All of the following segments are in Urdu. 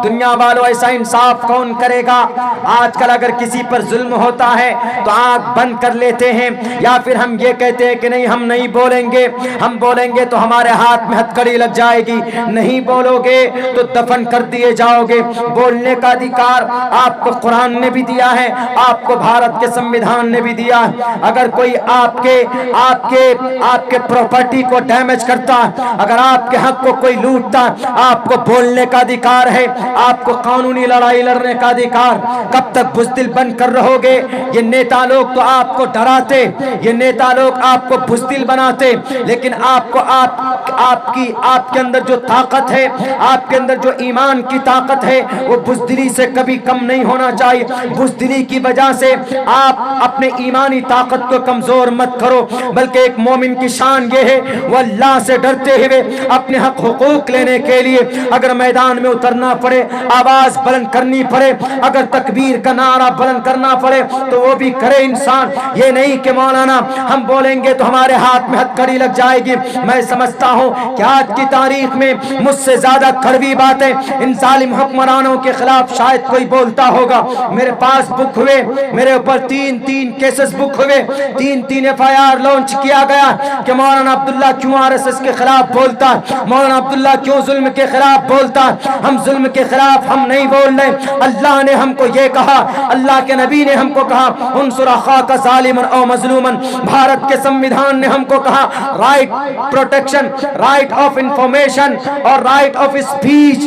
دنیا والوں ایسا انصاف کون کرے گا؟ آج کل اگر کسی پر ظلم ہوتا ہے تو آنکھ بند کر لیتے ہیں، یا پھر ہم یہ کہتے ہیں کہ نہیں ہم نہیں بولیں گے، ہم بولیں گے تو ہمارے ہاتھ میں ہتھکڑی لگ جائے گی، نہیں بولو گے تو دفن کر دیے جاؤ گے۔ بولنے کا ادھیکار آپ کو قرآن نے بھی دیا ہے، آپ کو بھارت کے سمویدھان نے بھی دیا ہے۔ اگر کوئی آپ کے پراپرٹی کو ڈیمیج کرتا، اگر آپ کے حق کو کوئی لوٹتا، آپ کو بولنے کا ادھیکار ہے، آپ کو قانونی لڑائی لڑنے کا ادھیکار۔ کب تک بزدل بن کر رہو گے؟ یہ نیتا لوگ تو آپ کو ڈراتے، یہ نیتا لوگ آپ کو بزدل بناتے، لیکن آپ کے اندر جو طاقت ہے، آپ کے اندر جو ایمان کی طاقت ہے، وہ بزدلی سے کبھی کم نہیں ہونا چاہیے۔ بزدلی کی وجہ سے آپ اپنے ایمانی طاقت کو کمزور مت کرو، بلکہ ایک مومن کی شان یہ ہے وہ اللہ سے ڈرتے ہوئے اپنے حق حقوق لینے کے لیے اگر میدان میں اترنا پڑے، آواز بلند کرنی پڑے، اگر تکبیر کا نعرہ بلند کرنا پڑے تو وہ بھی کرے انسان۔ یہ نہیں کہ مولانا ہم بولیں گے تو ہمارے ہاتھ میں ہتھکڑی لگ جائے گی۔ میں سمجھتا ہوں کہ آج کی تاریخ میں مجھ سے زیادہ کڑوی باتیں ان ظالم حکمرانوں کے خلاف شاید کوئی بولتا ہوگا۔ میرے پاس بک ہوئے، میرے اوپر تین کیسز بک ہوئے، تین FIR لانچ کیا گیا کہ مولانا عبداللہ کیوں RSS کے خلاف بولتا ہے، مولانا عبداللہ کیوں ظلم کے خلاف بولتا ہے۔ ہم ظلم کے خلاف ہم نہیں بول رہے، اللہ نے ہم کو یہ کہا، اللہ کے نبی نے ہم کو کہا انصر اخاک ظالما او مظلوما، بھارت کے سمویدھان نے ہم کو کہا right protection, right of information اور right of speech,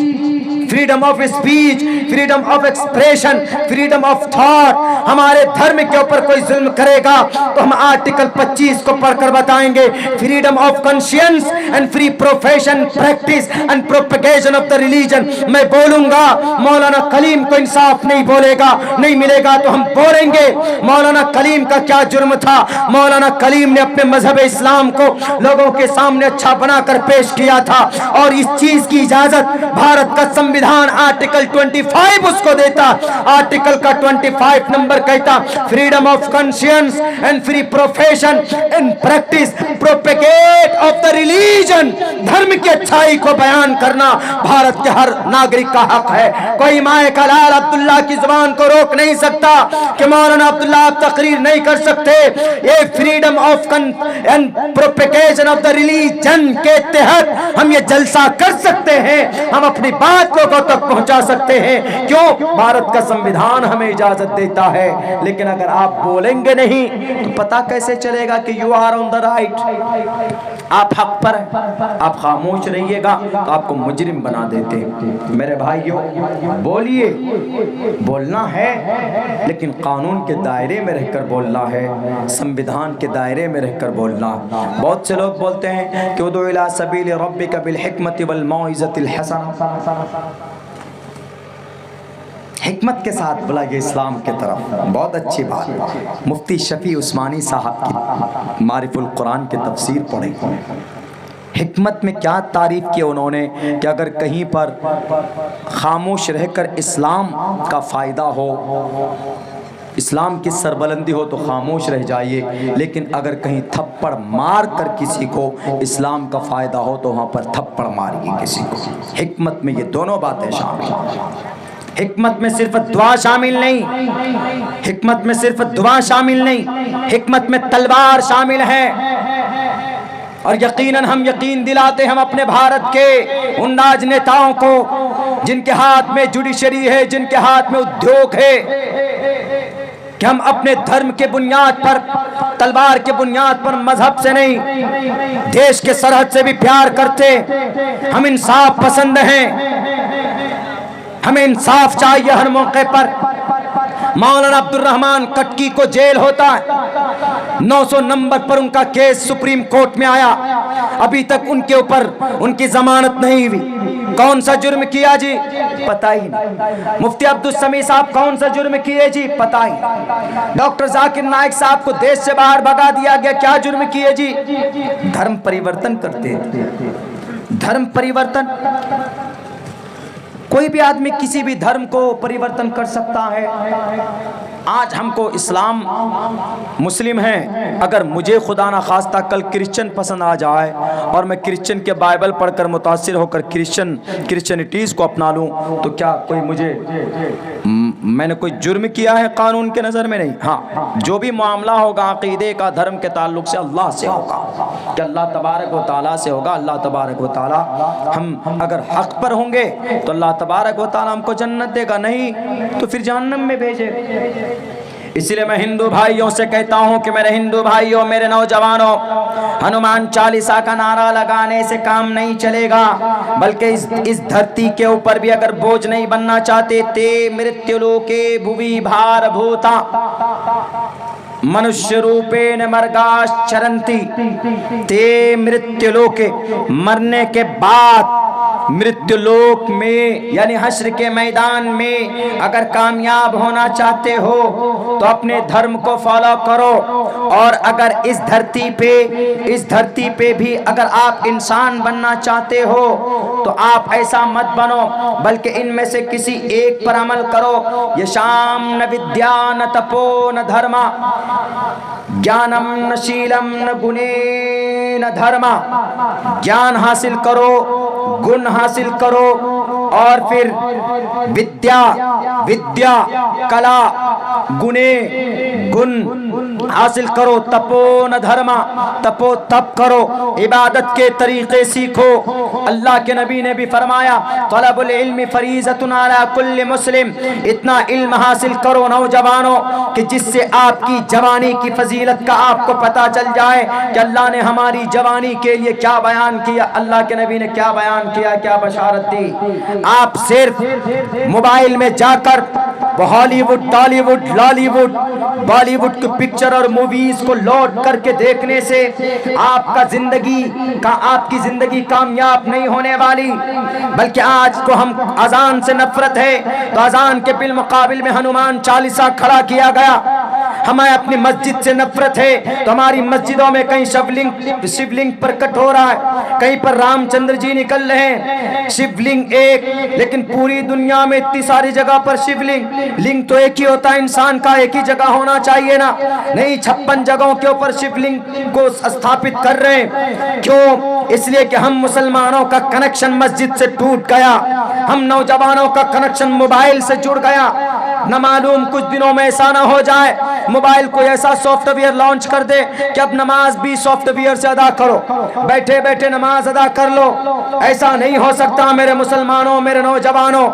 freedom of speech, freedom of expression, freedom of thought. ہمارے دھرم کے اوپر کوئی ظلم کرے گا تو ہم آرٹیکل 25 کو پڑھ کر بتائیں گے، freedom of conscience and free profession practice and propagation of the religion. میں بولوں گا مولانا کلیم کو انصاف نہیں بولے گا، نہیں ملے گا تو ہم بولیں گے مولانا کلیم کا کیا جرم تھا۔ مولانا کلیم نے اپنے مذہب اسلام کو لوگوں کے سامنے اچھا بنا کر پیش کیا تھا، اور اس چیز کی اجازت بھارت کا سمویدھان آرٹیکل 25 اس کو دیتا۔ آرٹیکل کا 25 نمبر کہتا freedom of conscience and free profession and practice propagate of the religion. دھرم کی اچھائی کو بیان کرنا بھارت کے ہر ناگرک کا حق ہے۔ کوئی مائے کا لال عبداللہ کی زبان کو روک نہیں سکتا کہ مولانا عبداللہ آپ تقریر نہیں کر سکتے۔ یہ freedom of and propagation of the religion کے تحت ہم یہ جلسہ کر سکتے ہیں، ہم اپنی بات لوگوں تک پہنچا سکتے ہیں۔ کیوں؟ بھارت کا سمویدھان ہمیں اجازت دیتا ہے۔ لیکن اگر آپ بولیں گے نہیں تو پتہ کیسے چلے گا کہ you are on the right, آپ حق پر ہیں؟ آپ خاموش رہیے گا تو آپ کو مجرم بنا دیتے ہیں۔ میرے بھائیو بولیے، بولنا ہے لیکن قانون کے دائرے میں رہ کر بولنا ہے، سمویدھان کے دائرے میں رہ کر بولنا۔ بہت سے لوگ بولتے ہیں کہ ادعو الی سبیل ربک بالحکمت والموعظۃ الحسنہ، حکمت کے ساتھ بلائیے اسلام کے طرف، بہت اچھی بات۔ مفتی شفیع عثمانی صاحب کی معرف القرآن کی تفسیر پڑھیں، حکمت میں کیا تعریف کی انہوں نے کہ اگر کہیں پر خاموش رہ کر اسلام کا فائدہ ہو، اسلام کی سربلندی ہو تو خاموش رہ جائیے، لیکن اگر کہیں تھپڑ مار کر کسی کو اسلام کا فائدہ ہو تو وہاں پر تھپڑ ماریے کسی کو۔ حکمت میں یہ دونوں باتیں شامل ہیں۔ حکمت میں صرف دعا شامل نہیں، حکمت میں صرف دعا شامل نہیں، حکمت میں تلوار شامل ہے۔ اور یقیناً ہم یقین دلاتے ہم اپنے بھارت کے ان راجنیتاؤں کو جن کے ہاتھ میں جوڈیشری ہے، جن کے ہاتھ میں ادیوگ ہے، کہ ہم اپنے دھرم کے بنیاد پر، تلوار کے بنیاد پر، مذہب سے نہیں، دیش کے سرحد سے بھی پیار کرتے، ہم انصاف پسند ہیں، ہمیں انصاف چاہیے ہر موقع پر۔ مولانا عبد الرحمن کٹکی کو جیل ہوتا ہے، 900 نمبر پر ان کا کیس سپریم کورٹ میں آیا، ابھی تک ان کے اوپر ان کی ضمانت نہیں ہوئی۔ کون سا جرم کیا جی؟ پتہ ہی نہیں۔ مفتی عبدالسمیع صاحب کون سا جرم کیے جی؟ پتہ ہی۔ ڈاکٹر ذاکر نائک صاحب کو دیش سے باہر بھگا دیا گیا، کیا جرم کیے جی؟ دھرم پریورتن کرتے تھے، دھرم پریورتن۔ کوئی بھی آدمی کسی بھی دھرم کو پریورتن کر سکتا ہے، آج ہم کو اسلام مسلم ہیں، اگر مجھے خدا نہ خواستہ کل کرسچن پسند آ جائے اور میں کرسچن کے بائبل پڑھ کر متاثر ہو کر کرسچنٹیز کو اپنا لوں تو کیا کوئی میں نے کوئی جرم کیا ہے قانون کے نظر میں؟ نہیں. ہاں، جو بھی معاملہ ہوگا عقیدے کا، دھرم کے تعلق سے اللہ سے ہوگا، کہ اللہ تبارک و تعالیٰ سے ہوگا. اللہ تبارک و تعالیٰ ہم اگر حق پر ہوں گے تو اللہ تبارک و تعالیٰ ہم کو جنت دے گا، نہیں تو پھر جہنم میں بھیجے. اس لیے میں ہندو بھائیوں سے کہتا ہوں کہ میرے ہندو بھائیوں، میرے نوجوانوں، ہنومان چالیسا کا نعرہ لگانے سے کام نہیں چلے گا، بلکہ اس دھرتی کے اوپر بھی اگر بوجھ نہیں بننا چاہتے تے مرتیو لوکے بھوی بھار بھوتا منشیہ روپین مرگاش چرنتی تے مرتیو لوکے، مرنے کے بعد مرتیو لوک میں یعنی حشر کے میدان میں اگر کامیاب ہونا چاہتے ہو تو اپنے دھرم کو فالو کرو، اور اگر اس دھرتی پہ بھی اگر آپ انسان بننا چاہتے ہو تو آپ ایسا مت بنو، بلکہ ان میں سے کسی ایک پر عمل کرو. یشام نہ ودیا نہ تپو نہ دھرما، گیانم نہ شیلم نہ گنے نہ دھرما. گیان حاصل کرو، گن حاصل کرو، اور پھر ودیا کلا گنے گن حاصل کرو. تپو نہ دھرما، تپو تپ کرو، عبادت کے طریقے سیکھو. اللہ کے نبی نے بھی فرمایا طلب العلم فریضۃ علی کل مسلم. اتنا علم حاصل کرو نوجوانوں کہ جس سے آپ کی جوانی کی فضیلت کا آپ کو پتہ چل جائے کہ اللہ نے ہماری جوانی کے لیے کیا بیان کیا، اللہ کے نبی نے کیا بیان کیا، کیا بشارت دی. آپ صرف موبائل میں جا کر Hollywood, Tollywood, Lollywood, Bollywood کی پکچر اور موویز کو لوڈ کر کے دیکھنے سے آپ کی زندگی کامیاب نہیں ہونے والی. بلکہ آج کو ہم اذان سے نفرت ہے تو اذان کے بالمقابل میں ہنومان چالیسا کھڑا کیا گیا. ہمیں اپنی مسجد سے نفرت ہے تو ہماری مسجدوں میں کہیں شیولنگ پر کٹ ہو رہا ہے، کہیں پر رام چندر جی نکل رہے ہیں. شیولنگ ایک، لیکن پوری دنیا میں اتنی ساری جگہ پر لنگ تو ایک ہی ہوتا ہے، انسان کا ایک ہی جگہ ہونا چاہیے نا. نہیں، 56 جگہوں کے اوپر شیولنگ کو استھاپت کر رہے ہیں. کیوں؟ اس لیے کہ ہم مسلمانوں کا کنیکشن مسجد سے ٹوٹ گیا، ہم نوجوانوں کا کنیکشن موبائل سے جڑ گیا. نہ معلوم کچھ دنوں میں ایسا نہ ہو جائے موبائل کو ایسا سافٹ ویئر لانچ کر دے کہ اب نماز بھی سافٹ ویئر سے ادا کرو، بیٹھے بیٹھے نماز ادا کر لو. ایسا نہیں ہو سکتا میرے مسلمانوں، میرے نوجوانوں.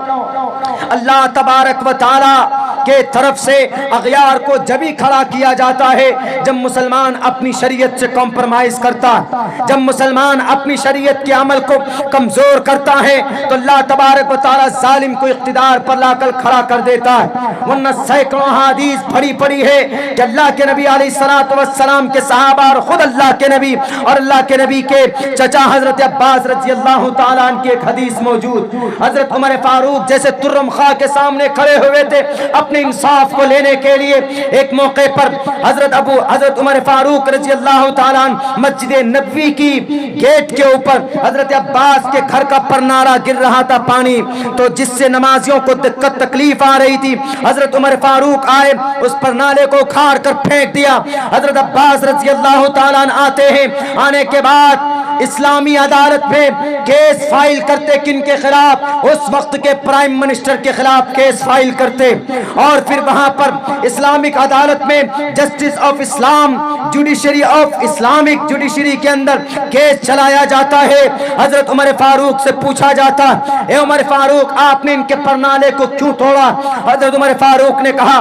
اللہ تبارک و تعالی کے طرف سے اغیار کو جبھی کھڑا کیا جاتا ہے جب مسلمان اپنی شریعت سے کمپرمائز کرتا ہے، جب مسلمان اپنی شریعت کے عمل کو کمزور کرتا ہے تو اللہ تبارک و تعالی ظالم کو اقتدار پر لا کر کھڑا کر دیتا ہے. ورنہ سینکڑوں حدیث پڑھی ہے کہ اللہ کے نبی علیہ الصلوۃ والسلام کے صحابہ اور خود اللہ کے نبی اور اللہ کے نبی کے چچا حضرت عباس رضی اللہ تعالیٰ عنہ کی ایک حدیث موجود. حضرت عمر فاروق جیسے ترم خواہ کے سامنے کھڑے ہوئے تھے اپنے انصاف کو لینے کے لیے. ایک موقع پر حضرت عمر فاروق رضی اللہ تعالیٰ عنہ مسجد نبوی کی گیٹ کے اوپر حضرت عباس کے گھر کا پرنارا گر رہا تھا پانی، تو جس سے نمازیوں کو دقت تکلیف آ رہی تھی، حضرت عمر فاروق آئے، اس پرنالے کو کھاڑ کر پھینک دیا. حضرت عباس رضی اللہ تعالیٰ عنہ آتے ہیں، آنے کے بعد اسلامی عدالت میں کیس فائل کرتے. کن کے خلاف؟ اس وقت کے پرائم منسٹر کے خلاف کیس فائل کرتے، اور پھر وہاں پر اسلامک عدالت میں justice of Islam, judiciary of Islamic judiciary کے اندر کیس چلایا جاتا ہے. حضرت عمر فاروق سے پوچھا جاتا، اے عمر فاروق آپ نے ان کے پرنالے کو کیوں توڑا؟ حضرت عمر فاروق نے کہا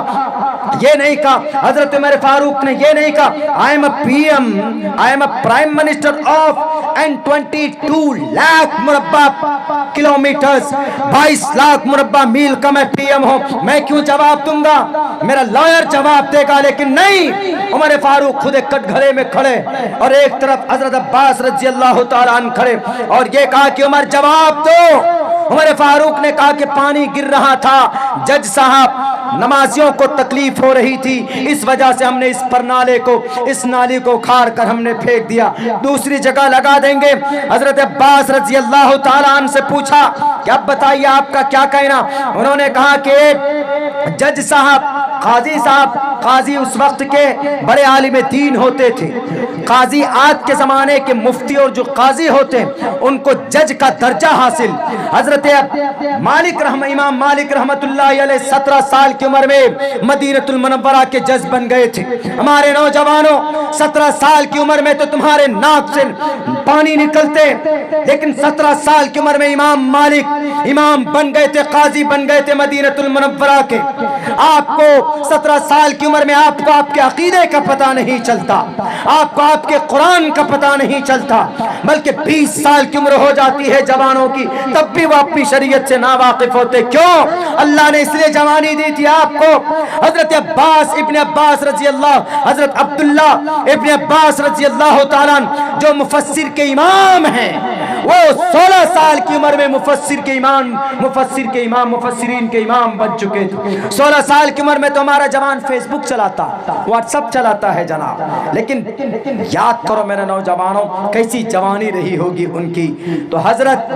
یہ نہیں کہا، حضرت عمر فاروق نے یہ نہیں کہا I am a PM, I am a prime minister of and 22 lakh مربع کلومیٹرز، 22 لاکھ مربع میل کا میں پی ایم ہوں، میں کیوں جواب دوں گا؟ میرا لائر جواب دے گا. لیکن نہیں، عمر فاروق خود ایک کٹ گھرے میں کھڑے اور ایک طرف حضرت عباس رضی اللہ تعالیٰ عنہ کھڑے اور یہ کہا کہ عمر جواب دو. عمر فاروق نے کہا کہ پانی گر رہا تھا، جج صاحب نمازیوں کو تکلیف ہو رہی تھی، اس وجہ سے ہم نے اس پرنالے کو، اس نالی کو کھار کر ہم نے پھینک دیا، دوسری جگہ لگا دیں گے۔ حضرت عباس رضی اللہ تعالیٰ عنہ سے پوچھا کہ اب بتائیے آپ کا کیا کہنا؟ انہوں نے کہا کہ جج صاحب، قاضی صاحب، قاضی اس وقت کے بڑے عالم دین ہوتے تھے، قاضی آج کے زمانے کے مفتی اور جو قاضی ہوتے ہیں ان کو جج کا درجہ حاصل۔ حضرت امام مالک رحمت اللہ علیہ 17 سال کی عمر میں مدینہ المنورہ کے جج بن گئے تھے۔ ہمارے نوجوانوں 17 سال کی عمر میں تو تمہارے ناک سے پانی نکلتے، لیکن 17 سال کی عمر میں امام مالک امام بن گئے تھے، قاضی بن گئے تھے مدینہ المنورہ کے۔ آپ کو 17 سال کی عمر میں آپ کو آپ کے عقیدے کا پتہ نہیں چلتا، آپ کو آپ کے قرآن کا پتہ نہیں چلتا، بلکہ 20 سال کی عمر ہو جاتی ہے جوانوں کی، تب بھی وہ اپنی شریعت سے ناواقف ہوتے۔ کیوں؟ اللہ نے اس لیے جوانی دی تھی آپ کو۔ حضرت ابن عباس رضی اللہ، حضرت عبداللہ ابن عباس رضی اللہ تعالیٰ جو مفسر کے امام ہیں، وہ 16 سال کی عمر میں مفسرین کے امام بن چکے تھے۔ 16 سال کی عمر میں تو ہمارا جوان فیس بک چلاتا، واٹس ایپ چلاتا ہے جناب، لیکن یاد کرو میرے نوجوانوں کیسی جوانی رہی ہوگی ان کی۔ تو حضرت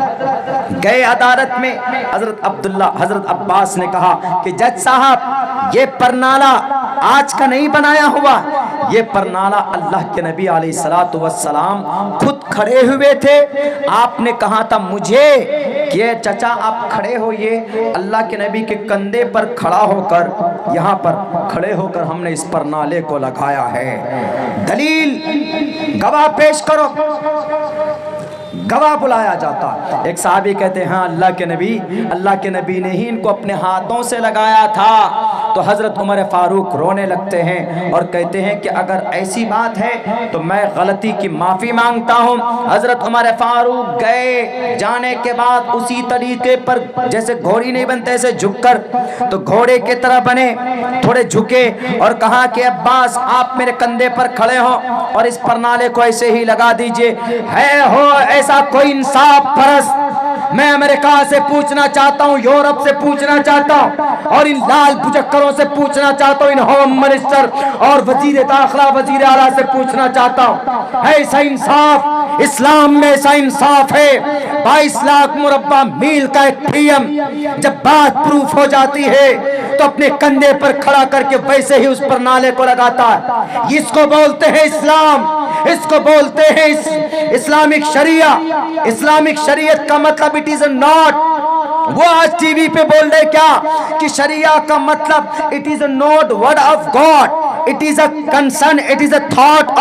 گئے عدالت میں، حضرت عباس نے کہا کہ جج صاحب یہ پرنالہ آج کا نہیں بنایا ہوا، یہ پرنالہ اللہ کے نبی علیہ الصلوۃ والسلام خود کھڑے ہوئے تھے، آپ نے کہا تھا مجھے کہ چچا آپ کھڑے ہوئے، اللہ کے نبی کے کندھے پر کھڑا ہو کر، یہاں پر کھڑے ہو کر ہم نے اس پرنالے کو لگایا ہے۔ دلیل، گواہ پیش کرو۔ گواہ بلایا جاتا۔ ایک صحابی کہتے ہیں ہاں اللہ کے نبی نے ہی ان کو اپنے ہاتھوں سے لگایا تھا۔ تو حضرت عمر فاروق رونے لگتے ہیں اور کہتے ہیں کہ اگر ایسی بات ہے تو میں غلطی کی معافی مانگتا ہوں۔ حضرت عمر فاروق گئے، جانے کے بعد اسی طریقے پر جیسے گھوڑی نہیں بنتے ایسے جھک کر، تو گھوڑے کی طرح بنے، تھوڑے جھکے اور کہا کہ عباس آپ میرے کندھے پر کھڑے ہو اور اس پرنالے کو ایسے ہی لگا دیجئے۔ ایسا کوئی انصاف پرست میں امریکہ سے پوچھنا چاہتا ہوں، یورپ سے پوچھنا چاہتا ہوں، اور ان لال بجکروں سے پوچھنا چاہتا ہوں، ان ہوم منسٹر اور وزیر داخلہ وزیر اعلیٰ سے پوچھنا چاہتا ہوں، ایسا انصاف اسلام میں ایسا انصاف ہے؟ 22 لاکھ مربع میل کا ایک پی ایم جب بات پروف ہو جاتی ہے تو اپنے کندھے پر کھڑا کر کے ویسے ہی اس پر نالے کو لگاتا ہے۔ اس کو بولتے ہیں اسلام، اس کو بولتے ہیں اسلامک شریعہ۔ اسلامک شریعت کا مطلب اٹ از ناٹ، وہ آج ٹی وی پہ بول رہے کیا کہ شریعہ کا مطلب it is not word of God, it is a concern, it is a thought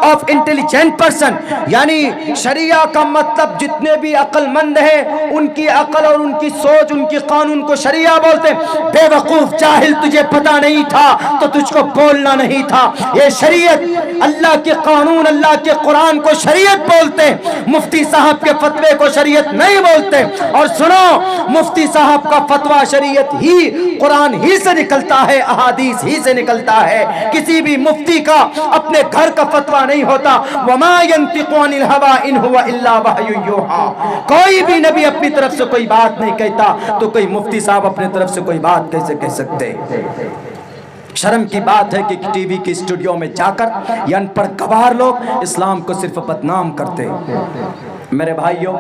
of intelligent person, یعنی شریعہ کا مطلب جتنے بھی عقل مند ہیں ان کی عقل اور ان کی سوچ، ان کی قانون کو شریعہ بولتے ہیں۔ بے وقوف جاہل، تجھے پتہ نہیں تھا تو تجھ کو بولنا نہیں تھا۔ یہ شریعت، اللہ کے قانون، اللہ کے قرآن کو شریعت بولتے ہیں، مفتی صاحب کے فتوے کو شریعت نہیں بولتے۔ اور سنو، مفتی صاحب کا فتویٰ شریعت ہی، قرآن ہی سے نکلتا ہے، احادیث ہی سے نکلتا ہے، کسی بھی مفتی کا اپنے گھر کا فتویٰ نہیں ہوتا۔ وما ينطق عن الهوى ان هو الا وحی یوحى، کوئی بھی نبی اپنی طرف سے کوئی بات نہیں کہتا، تو کوئی مفتی صاحب اپنی طرف سے کوئی بات کیسے کہہ سکتے؟ شرم کی بات ہے کہ ٹی وی کی اسٹوڈیو میں جا کر یہ ان پڑھ گوار لوگ اسلام کو صرف بدنام کرتے۔ میرے بھائیوں،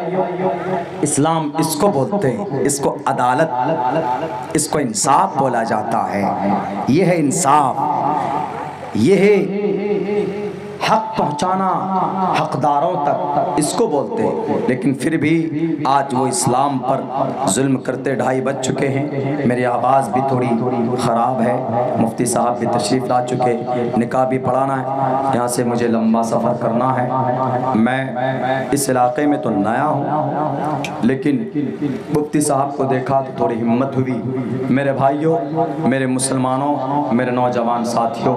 اسلام اس کو بولتے ہیں، اس کو عدالت، اس کو انصاف بولا جاتا ہے۔ یہ ہے انصاف، یہ ہے حق پہنچانا حقداروں تک، اس کو بولتے ہیں۔ لیکن پھر بھی آج وہ اسلام پر ظلم کرتے 2:30 بج چکے ہیں۔ میری آواز بھی تھوڑی خراب ہے، مفتی صاحب بھی تشریف لا چکے، نکاح بھی پڑھانا ہے، یہاں سے مجھے لمبا سفر کرنا ہے۔ میں اس علاقے میں تو نیا ہوں، لیکن مفتی صاحب کو دیکھا تو تھوڑی ہمت ہوئی۔ میرے بھائیوں، میرے مسلمانوں، میرے نوجوان ساتھیوں،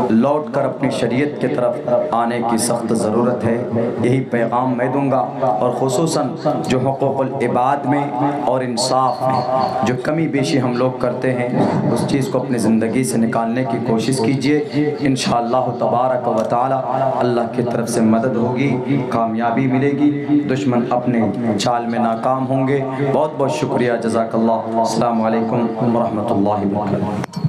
لوٹ کر اپنی شریعت کی طرف طرف آنے کی سخت ضرورت ہے، یہی پیغام میں دوں گا۔ اور خصوصاً جو حقوق العباد میں اور انصاف میں جو کمی بیشی ہم لوگ کرتے ہیں، اس چیز کو اپنی زندگی سے نکالنے کی کوشش کیجئے۔ انشاءاللہ تبارک و تعالی اللہ کی طرف سے مدد ہوگی، کامیابی ملے گی، دشمن اپنے چال میں ناکام ہوں گے۔ بہت بہت شکریہ، جزاک اللہ۔ السلام علیکم ورحمۃ اللہ وبرکاتہ۔